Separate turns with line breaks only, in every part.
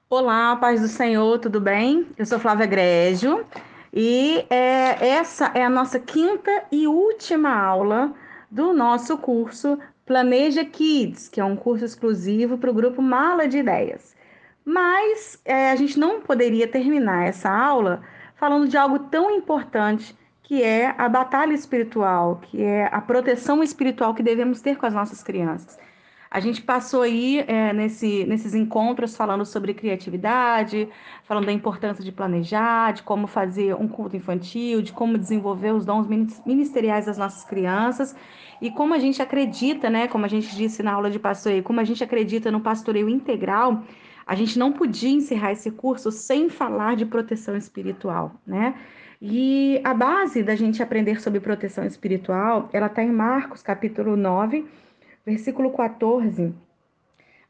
Olá, paz do Senhor, tudo bem? Eu sou Flávia Grégio e essa é a nossa quinta e última aula do nosso curso Planeja Kids, que é um curso exclusivo para o grupo Mala de Ideias. Mas a gente não poderia terminar essa aula falando de algo tão importante que é a batalha espiritual, que é a proteção espiritual que devemos ter com as nossas crianças. A gente passou aí nesses encontros falando sobre criatividade, falando da importância de planejar, de como fazer um culto infantil, de como desenvolver os dons ministeriais das nossas crianças e como a gente acredita, né? Como a gente disse na aula de pastoreio, como a gente acredita no pastoreio integral, a gente não podia encerrar esse curso sem falar de proteção espiritual, né? E a base da gente aprender sobre proteção espiritual, ela está em Marcos, capítulo 9, versículo 14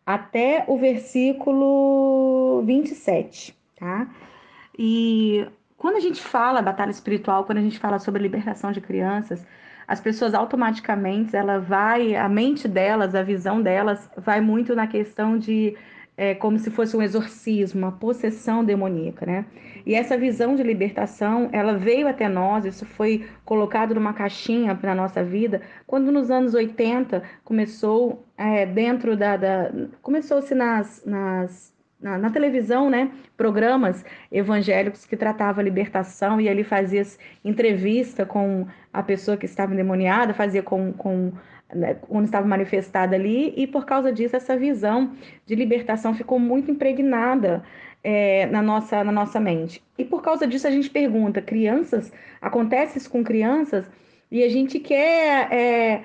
até o versículo 27, tá? E quando a gente fala batalha espiritual, quando a gente fala sobre libertação de crianças, as pessoas automaticamente, a mente delas, a visão delas vai muito na questão de como se fosse um exorcismo, uma possessão demoníaca, né? E essa visão de libertação, ela veio até nós, isso foi colocado numa caixinha para a nossa vida, quando nos anos 80 começou começou-se na televisão, né? Programas evangélicos que tratavam a libertação e ali fazia entrevista com a pessoa que estava endemoniada, fazia né, quando estava manifestada ali, e por causa disso essa visão de libertação ficou muito impregnada na nossa mente. E por causa disso a gente pergunta, crianças, acontece isso com crianças? E a gente quer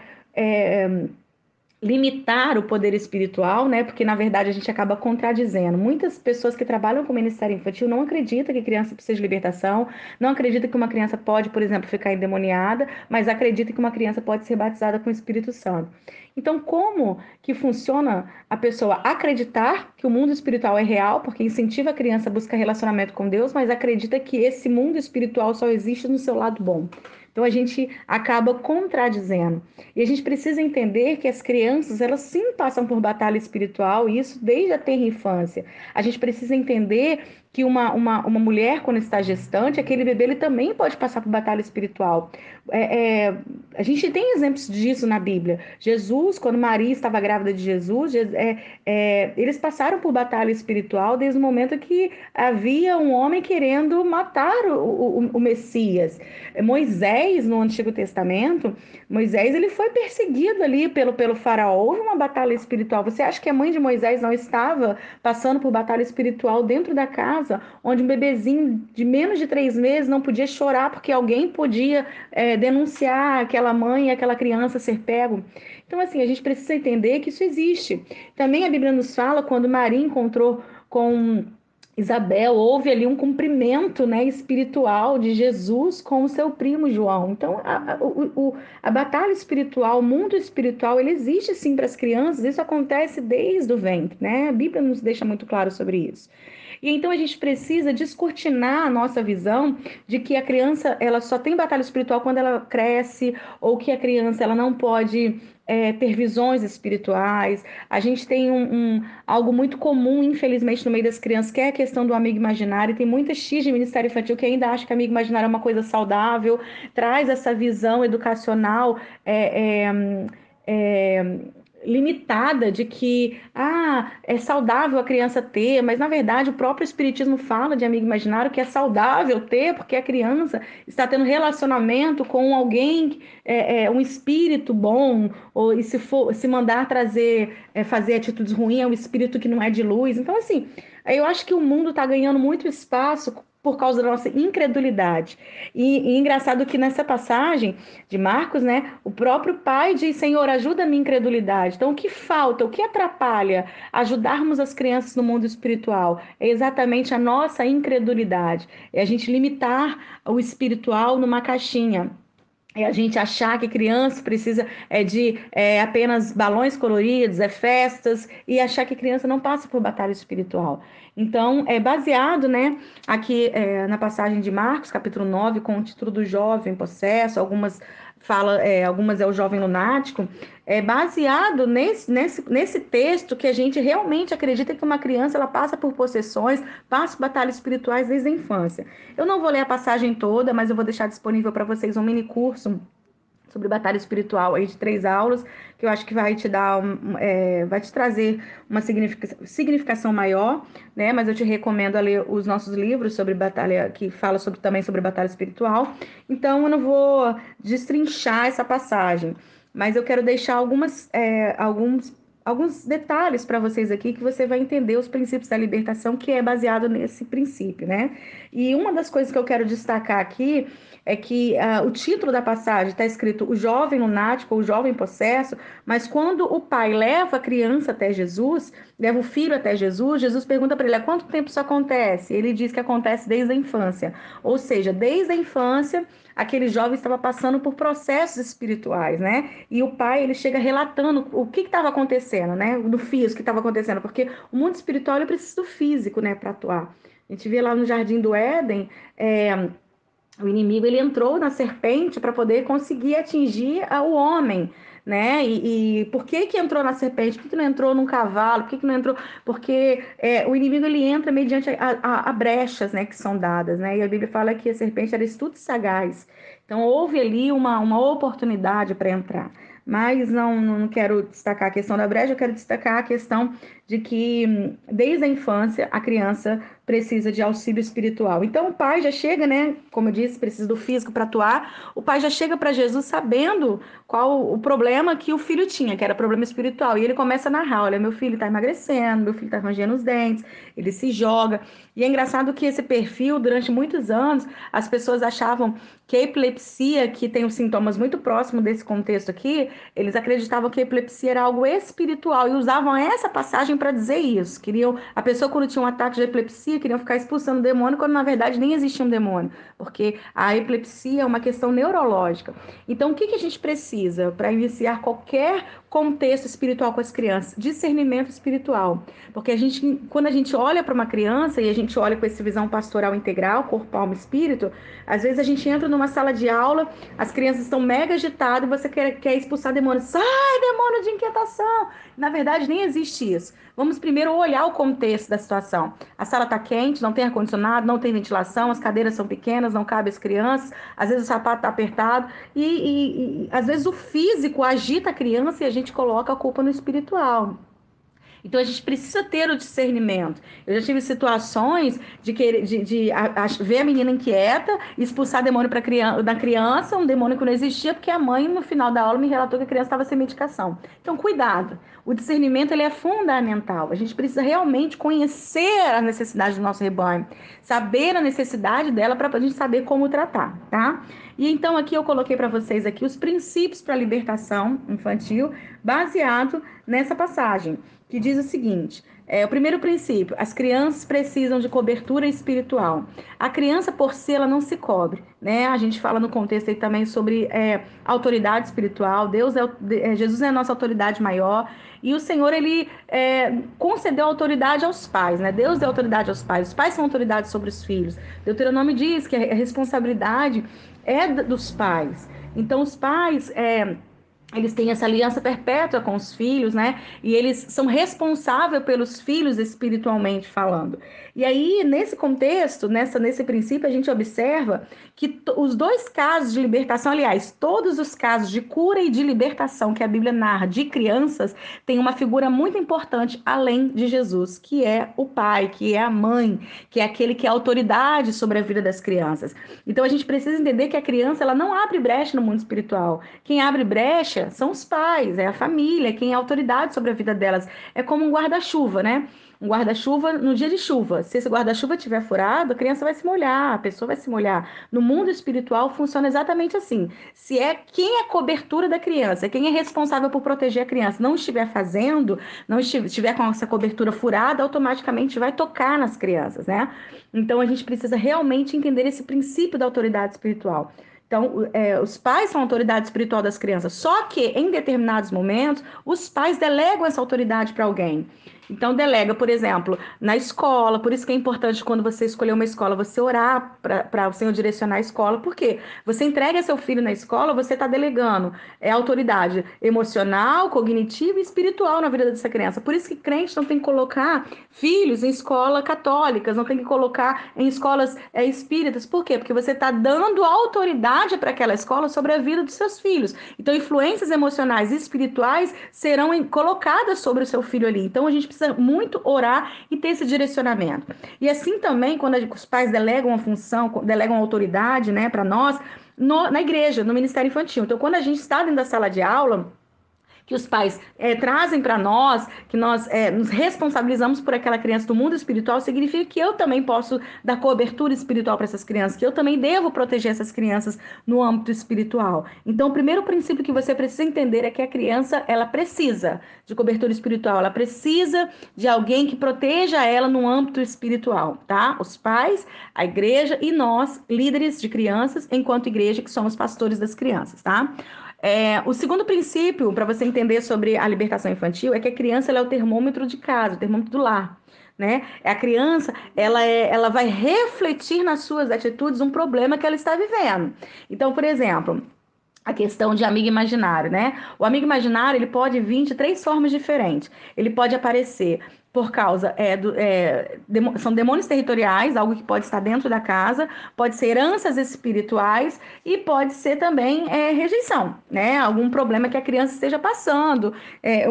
limitar o poder espiritual, né? Porque na verdade a gente acaba contradizendo. Muitas pessoas que trabalham com o Ministério Infantil não acreditam que criança precisa de libertação, não acreditam que uma criança pode, por exemplo, ficar endemoniada, mas acreditam que uma criança pode ser batizada com o Espírito Santo. Então, como que funciona a pessoa acreditar que o mundo espiritual é real, porque incentiva a criança a buscar relacionamento com Deus, mas acredita que esse mundo espiritual só existe no seu lado bom? Então a gente acaba contradizendo. E a gente precisa entender que as crianças, elas sim passam por batalha espiritual, e isso desde a tenra infância. A gente precisa entender que uma mulher, quando está gestante, aquele bebê ele também pode passar por batalha espiritual. A gente tem exemplos disso na Bíblia. Jesus, quando Maria estava grávida de Jesus, eles passaram por batalha espiritual desde o momento que havia um homem querendo matar o Messias. Moisés, no Antigo Testamento, Moisés ele foi perseguido ali pelo faraó. Houve uma batalha espiritual. Você acha que a mãe de Moisés não estava passando por batalha espiritual dentro da casa, onde um bebezinho de menos de 3 meses não podia chorar porque alguém podia denunciar aquela mãe e aquela criança ser pego? Então, assim, a gente precisa entender que isso existe. Também a Bíblia nos fala quando Maria encontrou com Isabel, houve ali um cumprimento, né, espiritual de Jesus com o seu primo João. Então, a batalha espiritual, o mundo espiritual, ele existe sim para as crianças, isso acontece desde o ventre, né? A Bíblia nos deixa muito claro sobre isso. E então a gente precisa descortinar a nossa visão de que a criança ela só tem batalha espiritual quando ela cresce, ou que a criança ela não pode ter visões espirituais. A gente tem algo muito comum, infelizmente, no meio das crianças, que é a questão do amigo imaginário. Tem muita X de Ministério Infantil que ainda acha que amigo imaginário é uma coisa saudável, traz essa visão educacional é, limitada de que é saudável a criança ter, mas na verdade o próprio Espiritismo fala de amigo imaginário que é saudável ter, porque a criança está tendo relacionamento com alguém, um espírito bom, ou e se mandar trazer, fazer atitudes ruins, é um espírito que não é de luz. Então, assim, eu acho que o mundo está ganhando muito espaço por causa da nossa incredulidade. E engraçado que nessa passagem de Marcos, né, o próprio pai diz: Senhor, ajuda a minha incredulidade. Então, o que falta, o que atrapalha ajudarmos as crianças no mundo espiritual? É exatamente a nossa incredulidade. É a gente limitar o espiritual numa caixinha. É a gente achar que criança precisa de apenas balões coloridos, festas, e achar que criança não passa por batalha espiritual. Então, é baseado, né, aqui na passagem de Marcos, capítulo 9, com o título do jovem possesso, algumas fala, algumas é o jovem lunático, é baseado nesse texto que a gente realmente acredita que uma criança ela passa por possessões, passa por batalhas espirituais desde a infância. Eu não vou ler a passagem toda, mas eu vou deixar disponível para vocês um mini curso sobre batalha espiritual aí de 3 aulas, que eu acho que vai te dar, vai te trazer uma significação maior, né? Mas eu te recomendo a ler os nossos livros sobre batalha, que fala também sobre batalha espiritual. Então eu não vou destrinchar essa passagem, mas eu quero deixar alguns detalhes para vocês aqui que você vai entender os princípios da libertação, que é baseado nesse princípio, né? E uma das coisas que eu quero destacar aqui é que o título da passagem está escrito o jovem lunático ou o jovem possesso, mas quando o pai leva a criança até Jesus, leva o filho até Jesus, Jesus pergunta para ele: há quanto tempo isso acontece? Ele diz que acontece desde a infância, ou seja, desde a infância aquele jovem estava passando por processos espirituais, né? E o pai, ele chega relatando o que estava acontecendo, né? Do físico que estava acontecendo, porque o mundo espiritual ele precisa do físico, né, para atuar. A gente vê lá no Jardim do Éden, o inimigo ele entrou na serpente para poder conseguir atingir o homem, né? E por que que entrou na serpente? Por que não entrou num cavalo? Por que que não entrou? Porque o inimigo ele entra mediante a brechas, né, que são dadas, né? E a Bíblia fala que a serpente era astuta e sagaz. Então houve ali uma oportunidade para entrar. Mas não quero destacar a questão da brecha, eu quero destacar a questão de que desde a infância a criança precisa de auxílio espiritual. Então o pai já chega, né? Como eu disse, precisa do físico para atuar. O pai já chega para Jesus sabendo qual o problema que o filho tinha, que era problema espiritual. E ele começa a narrar: olha, meu filho está emagrecendo, meu filho está rangendo os dentes, ele se joga. E é engraçado que esse perfil, durante muitos anos, as pessoas achavam que a epilepsia, que tem os sintomas muito próximos desse contexto aqui, eles acreditavam que a epilepsia era algo espiritual e usavam essa passagem para dizer isso. Queriam, a pessoa quando tinha um ataque de epilepsia, queriam ficar expulsando o demônio, quando na verdade nem existia um demônio, porque a epilepsia é uma questão neurológica. Então, o que a gente precisa para iniciar qualquer contexto espiritual com as crianças? Discernimento espiritual. Porque quando a gente olha para uma criança e a gente olha com essa visão pastoral integral, corpo, alma e espírito, às vezes a gente entra numa sala de aula, as crianças estão mega agitadas e você quer expulsar demônio. Sai, demônio de inquietação! Na verdade, nem existe isso. Vamos primeiro olhar o contexto da situação. A sala está quente, não tem ar-condicionado, não tem ventilação, as cadeiras são pequenas, não cabe as crianças, às vezes o sapato está apertado e às vezes o físico agita a criança e a gente coloca a culpa no espiritual. Então a gente precisa ter o discernimento. Eu já tive situações de querer ver a menina inquieta, expulsar demônio da criança, um demônio que não existia, porque a mãe, no final da aula, me relatou que a criança estava sem medicação. Então, cuidado. O discernimento ele é fundamental. A gente precisa realmente conhecer a necessidade do nosso rebanho, saber a necessidade dela para a gente saber como tratar, tá? E então aqui eu coloquei para vocês aqui os princípios para a libertação infantil, baseado nessa passagem, que diz o seguinte: o primeiro princípio: as crianças precisam de cobertura espiritual. A criança por si ela não se cobre, né? A gente fala no contexto aí também sobre autoridade espiritual. Jesus é a nossa autoridade maior. E o Senhor, ele concedeu autoridade aos pais, né? Deus deu autoridade aos pais. Os pais são autoridade sobre os filhos. Deuteronômio diz que a responsabilidade é dos pais. Então, os pais eles têm essa aliança perpétua com os filhos, né? E eles são responsáveis pelos filhos espiritualmente falando. E aí, nesse contexto, nesse princípio, a gente observa que os dois casos de libertação, aliás, todos os casos de cura e de libertação que a Bíblia narra de crianças, tem uma figura muito importante além de Jesus, que é o pai, que é a mãe, que é aquele que é autoridade sobre a vida das crianças. Então, a gente precisa entender que a criança ela não abre brecha no mundo espiritual. Quem abre brecha são os pais, é a família, quem é autoridade sobre a vida delas. É como um guarda-chuva, né? Um guarda-chuva no dia de chuva. Se esse guarda-chuva estiver furado, a criança vai se molhar, a pessoa vai se molhar. No mundo espiritual funciona exatamente assim. Se é quem é a cobertura da criança, quem é responsável por proteger a criança, não estiver fazendo, não estiver com essa cobertura furada, automaticamente vai tocar nas crianças, né? Então a gente precisa realmente entender esse princípio da autoridade espiritual. Então, os pais são a autoridade espiritual das crianças, só que em determinados momentos, os pais delegam essa autoridade para alguém. Então, delega, por exemplo, na escola. Por isso que é importante, quando você escolher uma escola, você orar para o Senhor direcionar a escola. Por quê? Você entrega seu filho na escola, você está delegando autoridade emocional, cognitiva e espiritual na vida dessa criança. Por isso que crente não tem que colocar filhos em escolas católicas, não tem que colocar em escolas espíritas. Por quê? Porque você está dando autoridade para aquela escola sobre a vida dos seus filhos. Então, influências emocionais e espirituais serão colocadas sobre o seu filho ali. Então, a gente precisa muito orar e ter esse direcionamento. E assim também, quando os pais delegam a função, delegam a autoridade, né, para nós, na igreja, no Ministério Infantil. Então, quando a gente está dentro da sala de aula, que os pais trazem para nós, que nós nos responsabilizamos por aquela criança do mundo espiritual, significa que eu também posso dar cobertura espiritual para essas crianças, que eu também devo proteger essas crianças no âmbito espiritual. Então, o primeiro princípio que você precisa entender é que a criança, ela precisa de cobertura espiritual, ela precisa de alguém que proteja ela no âmbito espiritual, tá? Os pais, a igreja e nós, líderes de crianças, enquanto igreja, que somos pastores das crianças, tá? O segundo princípio, para você entender sobre a libertação infantil, é que a criança ela é o termômetro de casa, o termômetro do lar. Né? A criança ela vai refletir nas suas atitudes um problema que ela está vivendo. Então, por exemplo, a questão de amigo imaginário, né? O amigo imaginário ele pode vir de três formas diferentes. Ele pode aparecer por causa são demônios territoriais, algo que pode estar dentro da casa, pode ser heranças espirituais e pode ser também rejeição, né? Algum problema que a criança esteja passando.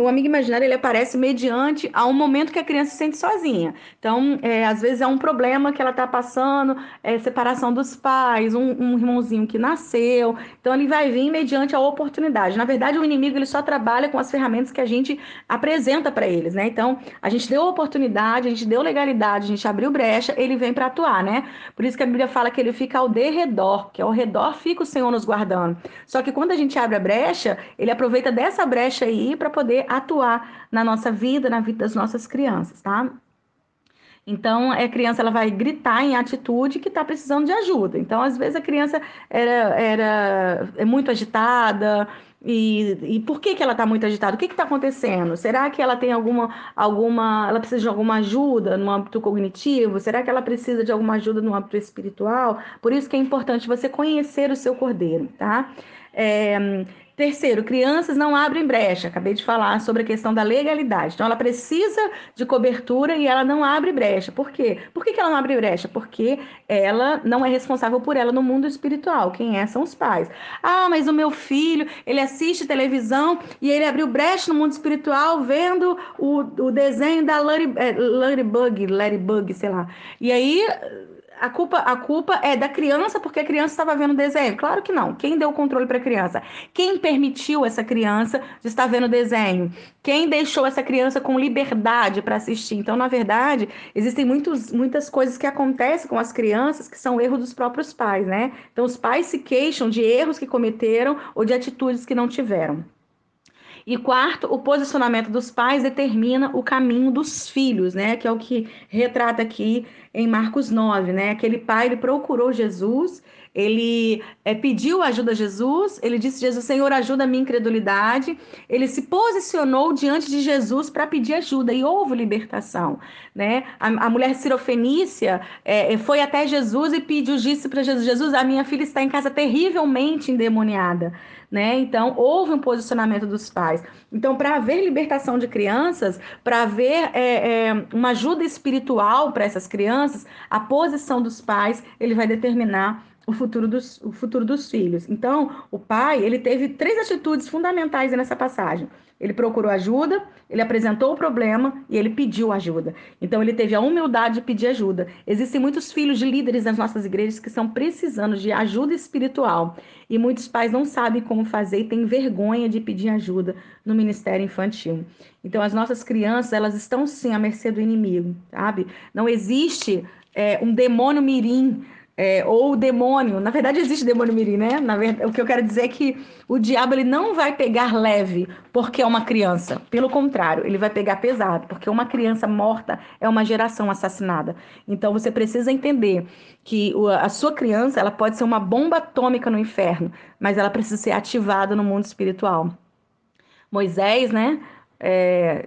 O amigo imaginário ele aparece mediante a um momento que a criança se sente sozinha. Então, às vezes é um problema que ela está passando, separação dos pais, um irmãozinho que nasceu. Então, ele vai vir mediante a oportunidade. Na verdade, o inimigo ele só trabalha com as ferramentas que a gente apresenta para eles, né? Então, a gente deu oportunidade, a gente deu legalidade, a gente abriu brecha, ele vem para atuar, né? Por isso que a Bíblia fala que ele fica ao derredor, que ao redor fica o Senhor nos guardando. Só que quando a gente abre a brecha, ele aproveita dessa brecha aí para poder atuar na nossa vida, na vida das nossas crianças, tá? Então, a criança ela vai gritar em atitude que está precisando de ajuda. Então, às vezes, a criança é muito agitada. E por que ela está muito agitada? O que está acontecendo? Será que ela tem ela precisa de alguma ajuda no âmbito cognitivo? Será que ela precisa de alguma ajuda no âmbito espiritual? Por isso que é importante você conhecer o seu cordeiro, tá? Terceiro, crianças não abrem brecha. Acabei de falar sobre a questão da legalidade. Então, ela precisa de cobertura e ela não abre brecha. Por quê? Por que ela não abre brecha? Porque ela não é responsável por ela no mundo espiritual. Quem é? São os pais. Ah, mas o meu filho, ele assiste televisão e ele abriu brecha no mundo espiritual vendo o desenho da Ladybug, sei lá. E aí a culpa é da criança porque a criança estava vendo desenho? Claro que não. Quem deu o controle para a criança? Quem permitiu essa criança de estar vendo desenho? Quem deixou essa criança com liberdade para assistir? Então, na verdade, existem muitas coisas que acontecem com as crianças que são erro dos próprios pais, né? Então, os pais se queixam de erros que cometeram ou de atitudes que não tiveram. E quarto, o posicionamento dos pais determina o caminho dos filhos, né? Que é o que retrata aqui em Marcos 9, né? Aquele pai, ele procurou Jesus, ele pediu ajuda a Jesus, ele disse, Jesus, Senhor, ajuda a minha incredulidade. Ele se posicionou diante de Jesus para pedir ajuda e houve libertação, né? A mulher cirofenícia foi até Jesus e disse para Jesus, Jesus, a minha filha está em casa terrivelmente endemoniada. Né? Então, houve um posicionamento dos pais. Então, para haver libertação de crianças, para haver uma ajuda espiritual para essas crianças, a posição dos pais, ele vai determinar o futuro dos filhos. Então, o pai, ele teve três atitudes fundamentais nessa passagem. Ele procurou ajuda, ele apresentou o problema e ele pediu ajuda. Então, ele teve a humildade de pedir ajuda. Existem muitos filhos de líderes nas nossas igrejas que estão precisando de ajuda espiritual. E muitos pais não sabem como fazer e têm vergonha de pedir ajuda no ministério infantil. Então, as nossas crianças, elas estão sim à mercê do inimigo, sabe? Não existe um demônio mirim, ou demônio. Na verdade, existe demônio mirim, né? Na verdade, o que eu quero dizer é que o diabo ele não vai pegar leve porque é uma criança. Pelo contrário, ele vai pegar pesado, porque uma criança morta é uma geração assassinada. Então, você precisa entender que a sua criança ela pode ser uma bomba atômica no inferno, mas ela precisa ser ativada no mundo espiritual. Moisés, né?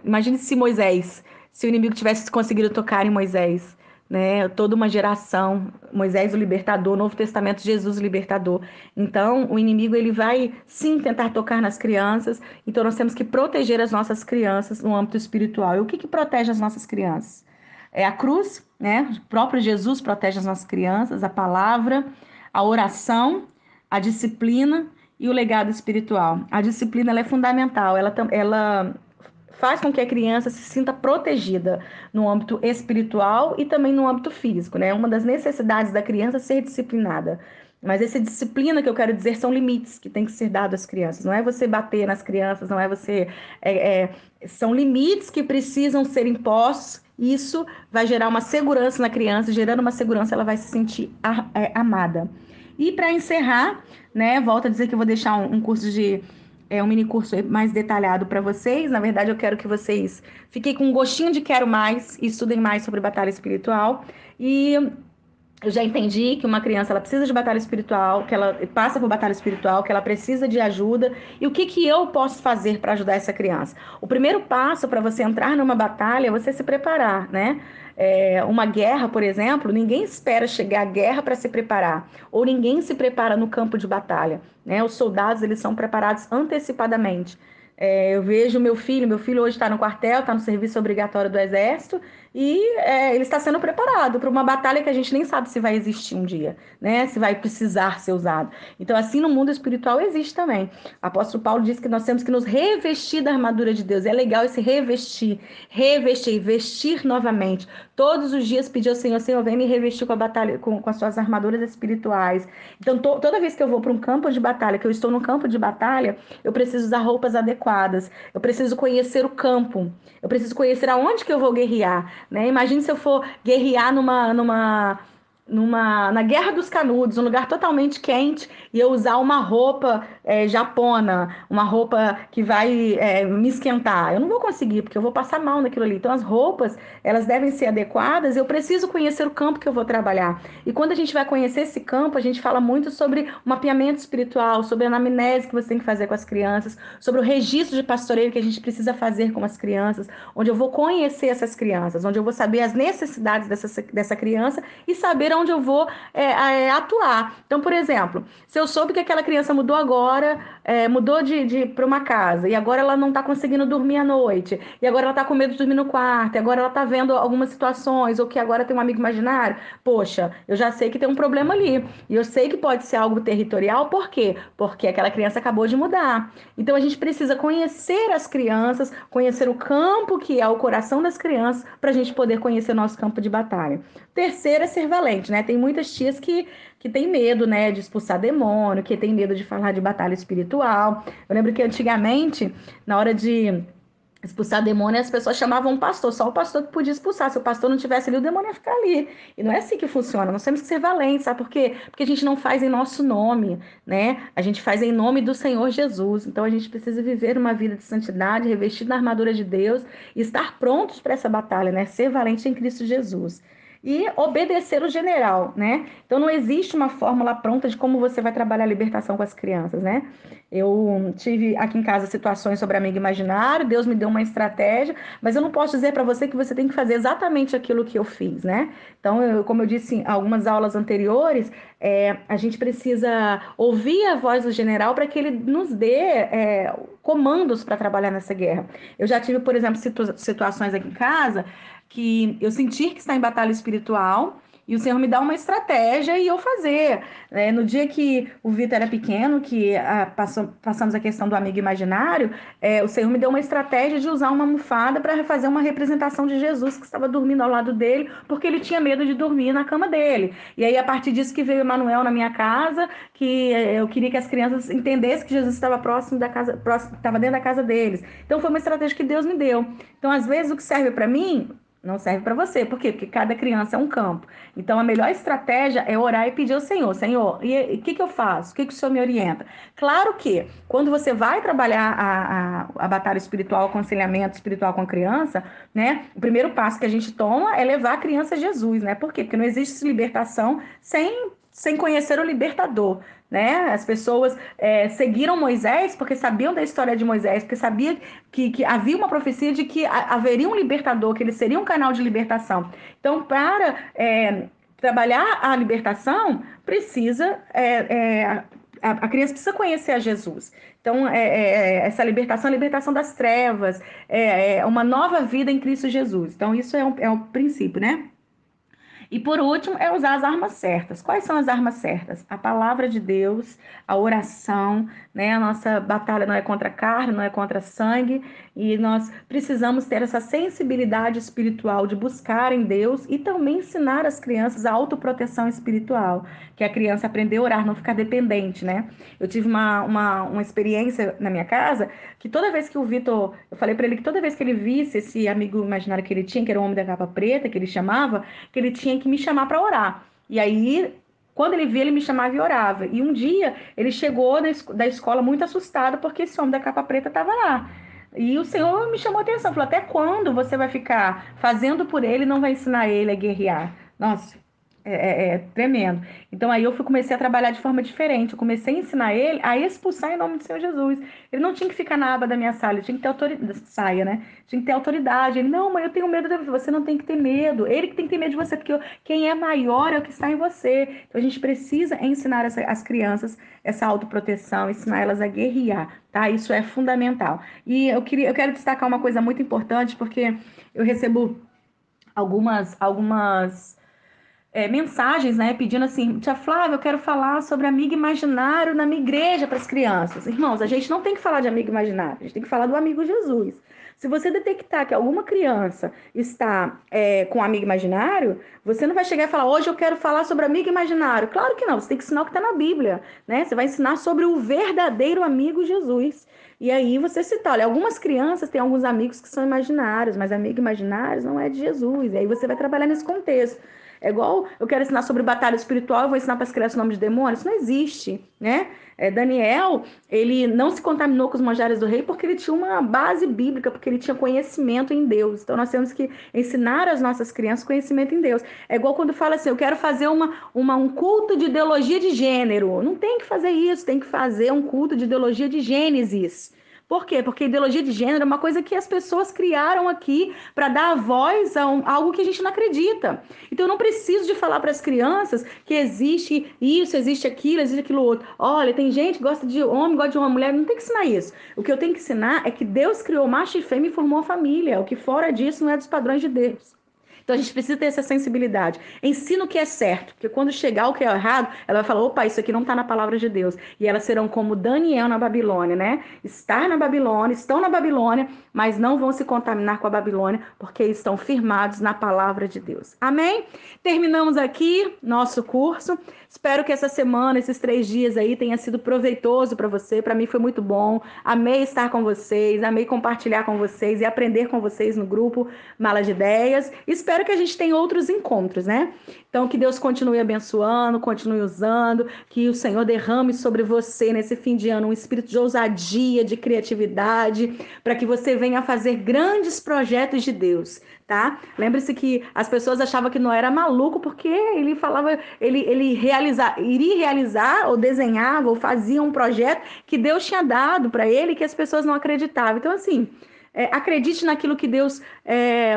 Imagine se Moisés se o inimigo tivesse conseguido tocar em Moisés, né? Toda uma geração, Moisés o libertador, Novo Testamento, Jesus o libertador. Então, o inimigo ele vai sim tentar tocar nas crianças. Então, nós temos que proteger as nossas crianças no âmbito espiritual. E o que que protege as nossas crianças? É a cruz, né? O próprio Jesus protege as nossas crianças, a palavra, a oração, a disciplina e o legado espiritual. A disciplina ela é fundamental, ela faz com que a criança se sinta protegida no âmbito espiritual e também no âmbito físico, né? Uma das necessidades da criança é ser disciplinada. Mas essa disciplina que eu quero dizer são limites que tem que ser dados às crianças. Não é você bater nas crianças, não é você. São limites que precisam ser impostos. Isso vai gerar uma segurança na criança, gerando uma segurança, ela vai se sentir amada. E para encerrar, né, volto a dizer que eu vou deixar um curso um mini curso mais detalhado para vocês. Na verdade, eu quero que vocês fiquem com um gostinho de quero mais e estudem mais sobre batalha espiritual. E eu já entendi que uma criança ela precisa de batalha espiritual, que ela passa por batalha espiritual, que ela precisa de ajuda. E o que que eu posso fazer para ajudar essa criança? O primeiro passo para você entrar numa batalha é você se preparar, né? Uma guerra, por exemplo, ninguém espera chegar à guerra para se preparar, ou ninguém se prepara no campo de batalha, né? Os soldados eles são preparados antecipadamente. Eu vejo meu filho hoje está no quartel, está no serviço obrigatório do Exército, e ele está sendo preparado para uma batalha que a gente nem sabe se vai existir um dia, né? Se vai precisar ser usado. Então, assim, no mundo espiritual existe também. O apóstolo Paulo diz que nós temos que nos revestir da armadura de Deus. É legal esse revestir, vestir novamente. Todos os dias pedir ao Senhor, Senhor, vem me revestir com a batalha, com as suas armaduras espirituais. Então, toda vez que eu vou para um campo de batalha, que eu estou num campo de batalha, eu preciso usar roupas adequadas. Eu preciso conhecer o campo. Eu preciso conhecer aonde que eu vou guerrear, né? Imagine se eu for guerrear na Guerra dos Canudos, um lugar totalmente quente, e eu usar uma roupa japona, uma roupa que vai me esquentar. Eu não vou conseguir, porque eu vou passar mal naquilo ali. Então, as roupas, elas devem ser adequadas. Eu preciso conhecer o campo que eu vou trabalhar. E quando a gente vai conhecer esse campo, a gente fala muito sobre o mapeamento espiritual, sobre a anamnese que você tem que fazer com as crianças, sobre o registro de pastoreio que a gente precisa fazer com as crianças, onde eu vou conhecer essas crianças, onde eu vou saber as necessidades dessa criança e saber onde eu vou atuar. Então, por exemplo, se eu soube que aquela criança mudou agora, mudou para uma casa, e agora ela não está conseguindo dormir à noite, e agora ela está com medo de dormir no quarto, e agora ela está vendo algumas situações, ou que agora tem um amigo imaginário, poxa, eu já sei que tem um problema ali, e eu sei que pode ser algo territorial, por quê? Porque aquela criança acabou de mudar. Então, a gente precisa conhecer as crianças, conhecer o campo que é o coração das crianças, para a gente poder conhecer o nosso campo de batalha. Terceiro é ser valente, né? Tem muitas tias que têm medo, né, de expulsar demônio, que têm medo de falar de batalha espiritual. Eu lembro que antigamente, na hora de expulsar demônio, as pessoas chamavam um pastor, só o pastor que podia expulsar. Se o pastor não tivesse ali, o demônio ia ficar ali. E não é assim que funciona. Nós temos que ser valentes, sabe por quê? Porque a gente não faz em nosso nome, né? A gente faz em nome do Senhor Jesus. Então a gente precisa viver uma vida de santidade, revestido na armadura de Deus e estar prontos para essa batalha, né? Ser valente em Cristo Jesus. E obedecer o general, né? Então não existe uma fórmula pronta de como você vai trabalhar a libertação com as crianças, né? Eu tive aqui em casa situações sobre amigo imaginário, Deus me deu uma estratégia, mas eu não posso dizer para você que você tem que fazer exatamente aquilo que eu fiz, né? Então, como eu disse em algumas aulas anteriores, a gente precisa ouvir a voz do general para que ele nos dê comandos para trabalhar nessa guerra. Eu já tive, por exemplo, situações aqui em casa que eu sentir que está em batalha espiritual e o Senhor me dá uma estratégia e eu fazer. No dia que o Vitor era pequeno, que passamos a questão do amigo imaginário, o Senhor me deu uma estratégia de usar uma almofada para fazer uma representação de Jesus que estava dormindo ao lado dele, porque ele tinha medo de dormir na cama dele. E aí, a partir disso que veio Emanuel na minha casa, que eu queria que as crianças entendessem que Jesus estava próximo da casa, estava dentro da casa deles. Então, foi uma estratégia que Deus me deu. Então, às vezes, o que serve para mim não serve para você. Por quê? Porque cada criança é um campo. Então, a melhor estratégia é orar e pedir ao Senhor. Senhor, e o que eu faço? O que o Senhor me orienta? Claro que, quando você vai trabalhar a batalha espiritual, o aconselhamento espiritual com a criança, né? O primeiro passo que a gente toma é levar a criança a Jesus, né? Por quê? Porque não existe libertação sem sem conhecer o libertador, né? As pessoas seguiram Moisés porque sabiam da história de Moisés, porque sabiam que havia uma profecia de que haveria um libertador, que ele seria um canal de libertação. Então, para trabalhar a libertação, precisa a criança precisa conhecer a Jesus. Então, essa libertação é a libertação das trevas, uma nova vida em Cristo Jesus. Então, isso é um princípio, né? E por último, é usar as armas certas. Quais são as armas certas? A palavra de Deus, a oração, né? A nossa batalha não é contra a carne, não é contra sangue, e nós precisamos ter essa sensibilidade espiritual de buscar em Deus e também ensinar as crianças a autoproteção espiritual, que a criança aprender a orar, não ficar dependente, né? Eu tive uma experiência na minha casa que toda vez que o Vitor, eu falei para ele que toda vez que ele visse esse amigo imaginário que ele tinha, que era o homem da capa preta, que ele chamava, que ele tinha que me chamar para orar. E aí, quando ele via, ele me chamava e orava. E um dia, ele chegou da escola muito assustado porque esse homem da capa preta estava lá. E o Senhor me chamou a atenção, falou, até quando você vai ficar fazendo por ele e não vai ensinar ele a guerrear? Nossa, é tremendo. Então aí eu comecei a trabalhar de forma diferente. Eu comecei a ensinar ele a expulsar em nome do Senhor Jesus. Ele não tinha que ficar na aba da minha sala, ele tinha que ter autoridade, saia, né? Tinha que ter autoridade. Ele, não, mãe, eu tenho medo de você. Você não tem que ter medo. Ele que tem que ter medo de você, porque quem é maior é o que está em você. Então a gente precisa ensinar as crianças essa autoproteção, ensinar elas a guerrear, tá? Isso é fundamental. E eu quero destacar uma coisa muito importante, porque eu recebo algumas mensagens, né, pedindo assim, tia Flávia, eu quero falar sobre amigo imaginário na minha igreja para as crianças. Irmãos, a gente não tem que falar de amigo imaginário, a gente tem que falar do amigo Jesus. Se você detectar que alguma criança está com um amigo imaginário, você não vai chegar e falar, hoje eu quero falar sobre amigo imaginário. Claro que não, você tem que ensinar o que está na Bíblia, né? Você vai ensinar sobre o verdadeiro amigo Jesus. E aí você cita, olha, algumas crianças têm alguns amigos que são imaginários, mas amigo imaginários não é de Jesus. E aí você vai trabalhar nesse contexto. É igual eu quero ensinar sobre batalha espiritual, eu vou ensinar para as crianças o nome de demônios. Isso não existe, né? Daniel, ele não se contaminou com os manjares do rei porque ele tinha uma base bíblica, porque ele tinha conhecimento em Deus. Então nós temos que ensinar as nossas crianças conhecimento em Deus. É igual quando fala assim, eu quero fazer um culto de ideologia de gênero. Não tem que fazer isso, tem que fazer um culto de ideologia de Gênesis. Por quê? Porque ideologia de gênero é uma coisa que as pessoas criaram aqui para dar voz a algo que a gente não acredita. Então eu não preciso de falar para as crianças que existe isso, existe aquilo outro. Olha, tem gente que gosta de homem, gosta de uma mulher, não tem que ensinar isso. O que eu tenho que ensinar é que Deus criou macho e fêmea e formou a família. O que fora disso não é dos padrões de Deus. Então a gente precisa ter essa sensibilidade. Ensina o que é certo, porque quando chegar o que é errado, ela vai falar, opa, isso aqui não está na palavra de Deus. E elas serão como Daniel na Babilônia, né? Estar na Babilônia, estão na Babilônia, mas não vão se contaminar com a Babilônia, porque estão firmados na palavra de Deus. Amém? Terminamos aqui nosso curso. Espero que essa semana, esses 3 dias aí, tenha sido proveitoso para você. Para mim foi muito bom. Amei estar com vocês, amei compartilhar com vocês e aprender com vocês no grupo Mala de Ideias. Espero que a gente tenha outros encontros, né? Então, que Deus continue abençoando, continue usando, que o Senhor derrame sobre você nesse fim de ano um espírito de ousadia, de criatividade, para que você venha fazer grandes projetos de Deus, tá? Lembre-se que as pessoas achavam que Noé era maluco porque ele falava, ele iria realizar ou desenhava ou fazia um projeto que Deus tinha dado para ele que as pessoas não acreditavam. Então, assim, acredite naquilo que Deus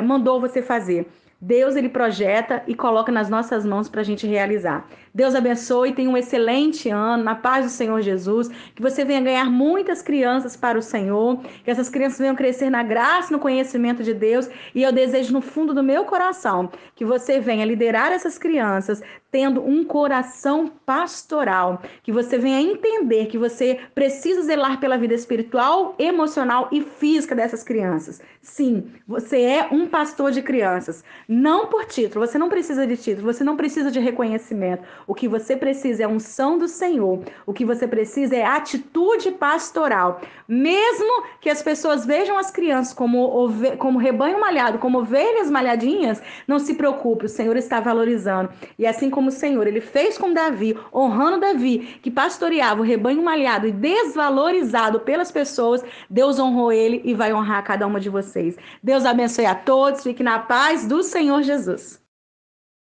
mandou você fazer. Deus, ele projeta e coloca nas nossas mãos para a gente realizar. Deus abençoe, tenha um excelente ano, na paz do Senhor Jesus, que você venha ganhar muitas crianças para o Senhor, que essas crianças venham crescer na graça e no conhecimento de Deus, e eu desejo no fundo do meu coração que você venha liderar essas crianças tendo um coração pastoral, que você venha entender que você precisa zelar pela vida espiritual, emocional e física dessas crianças. Sim, você é um pastor de crianças, não por título, você não precisa de título, você não precisa de reconhecimento. O que você precisa é a unção do Senhor, o que você precisa é atitude pastoral. Mesmo que as pessoas vejam as crianças como rebanho malhado, como ovelhas malhadinhas, não se preocupe, o Senhor está valorizando. E assim como o Senhor, ele fez com Davi, honrando Davi, que pastoreava o rebanho malhado e desvalorizado pelas pessoas, Deus honrou ele e vai honrar cada uma de vocês. Deus abençoe a todos, fique na paz do Senhor Jesus.